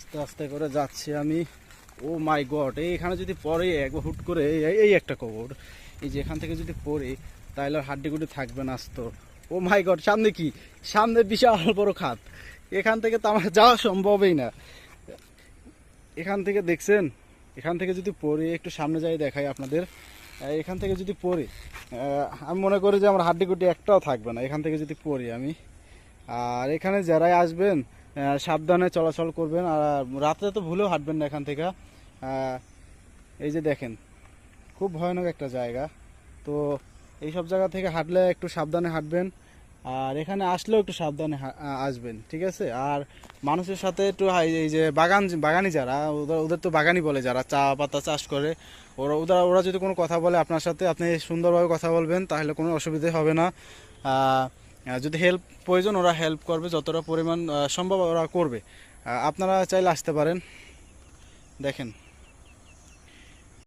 আস্তে আস্তে করে যাচ্ছি আমি। ও মাই গড, এখানে যদি পড়ে একবার হুট করে এই একটা কবর, এই যে এখান থেকে যদি পড়ে তাহলে আর হাড্ডি গুড্ডি থাকবে না আস্ত। ও মাই গড, সামনে কি, সামনে বিশাল বড় খাত। এখান থেকে তো আমার যাওয়া সম্ভবই না। এখান থেকে দেখছেন, এখান থেকে যদি পড়ে একটু সামনে যাই দেখাই আপনাদের। এখান থেকে যদি পড়ি, আমি মনে করি যে আমার হাড্ডি গুড্ডি একটাও থাকবে না এখান থেকে যদি পড়ি আমি। আর এখানে যারাই আসবেন সাবধানে চলাচল করবেন, আর রাত্রে তো ভুলেও হাঁটবেন না এখান থেকে। এই যে দেখেন, খুব ভয়ানক একটা জায়গা। তো এই সব জায়গা থেকে হাঁটলে একটু সাবধানে হাঁটবেন, আর এখানে আসলেও একটু সাবধানে আসবেন, ঠিক আছে? আর মানুষের সাথে একটু এই যে বাগানি যারা, ওদের ওদের তো বাগানি বলে, যারা চা পাতা চাষ করে, ওরা যদি কোনো কথা বলে আপনার সাথে, আপনি সুন্দরভাবে কথা বলবেন, তাহলে কোনো অসুবিধা হবে না। যদি হেল্প প্রয়োজন, ওরা হেল্প করবে, যতটা পরিমাণ সম্ভব ওরা করবে। আপনারা চাইলে আসতে পারেন। দেখেন